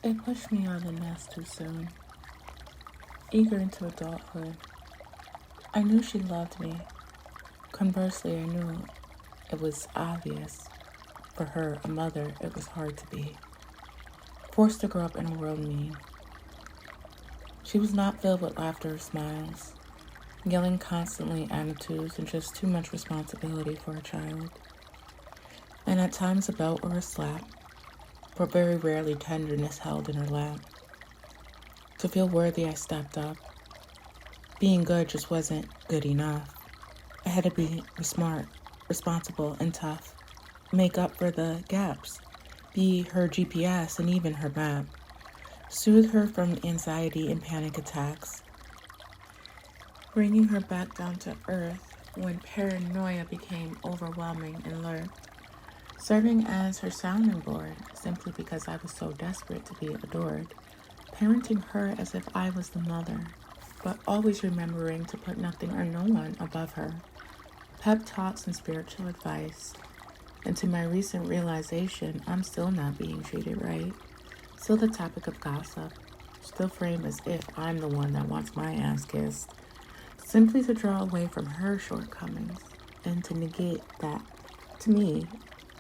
It pushed me out of the nest too soon, eager into adulthood. I knew she loved me. Conversely, I knew it was obvious. For her, a mother, it was hard to be. Forced to grow up in a world mean. She was not filled with laughter or smiles, yelling constantly attitudes and just too much responsibility for a child. And at times a belt or a slap, but very rarely tenderness held in her lap. To feel worthy, I stepped up. Being good just wasn't good enough. I had to be smart, responsible, and tough. Make up for the gaps. Be her GPS and even her map. Soothe her from anxiety and panic attacks. Bringing her back down to earth when paranoia became overwhelming and lurked. Serving as her sounding board simply because I was so desperate to be adored. Parenting her as if I was the mother, but always remembering to put nothing or no one above her. Pep talks and spiritual advice. And to my recent realization, I'm still not being treated right. Still the topic of gossip. Still framed as if I'm the one that wants my ass kissed. Simply to draw away from her shortcomings and to negate that, to me,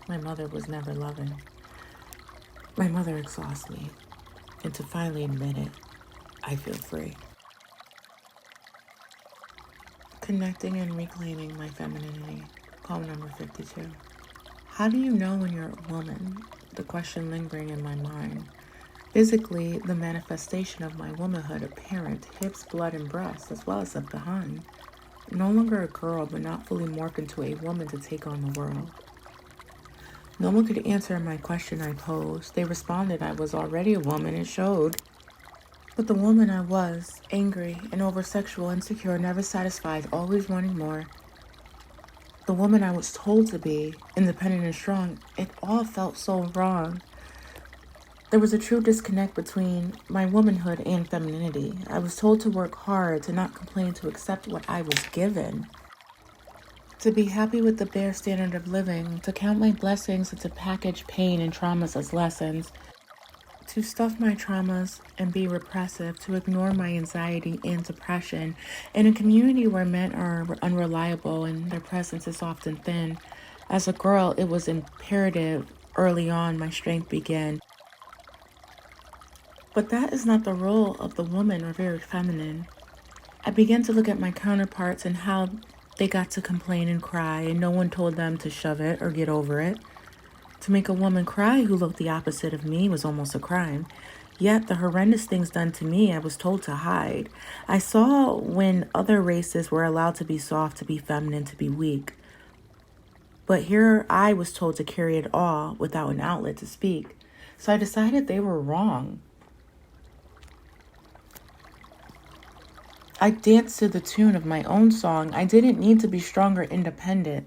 my mother was never loving. My mother exhausts me. And to finally admit it, I feel free. Connecting and reclaiming my femininity. Poem number 52. How do you know when you're a woman? The question lingering in my mind. Physically, the manifestation of my womanhood apparent, hips, blood, and breasts, as well as a behind. No longer a girl, but not fully morphed into a woman to take on the world. No one could answer my question I posed. They responded I was already a woman and showed. But the woman I was, angry and over-sexual, insecure, never satisfied, always wanting more. The woman I was told to be, independent and strong, it all felt so wrong. There was a true disconnect between my womanhood and femininity. I was told to work hard, to not complain, to accept what I was given. To be happy with the bare standard of living, to count my blessings and to package pain and traumas as lessons. To stuff my traumas and be repressive, to ignore my anxiety and depression. In a community where men are unreliable and their presence is often thin, as a girl, it was imperative early on my strength began. But that is not the role of the woman or very feminine. I began to look at my counterparts and how they got to complain and cry, and no one told them to shove it or get over it. To make a woman cry who looked the opposite of me was almost a crime. Yet the horrendous things done to me I was told to hide. I saw when other races were allowed to be soft, to be feminine, to be weak. But here I was told to carry it all without an outlet to speak. So I decided they were wrong. I danced to the tune of my own song. I didn't need to be strong or independent.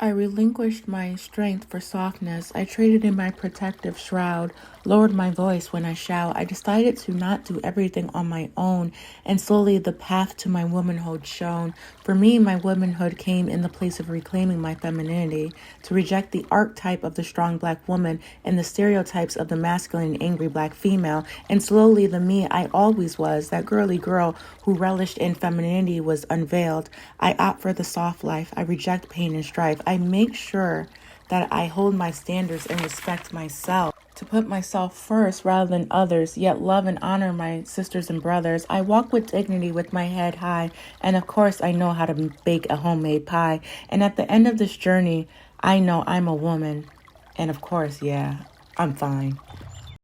I relinquished my strength for softness. I traded in my protective shroud, lowered my voice when I shout. I decided to not do everything on my own, and slowly the path to my womanhood shone. For me, my womanhood came in the place of reclaiming my femininity, to reject the archetype of the strong black woman and the stereotypes of the masculine and angry black female, and slowly the me I always was, that girly girl who relished in femininity, was unveiled. I opt for the soft life. I reject pain and strife. I make sure that I hold my standards and respect myself, to put myself first rather than others, yet love and honor my sisters and brothers. I walk with dignity with my head high, and of course I know how to bake a homemade pie. And at the end of this journey, I know I'm a woman, and of course, yeah, I'm fine.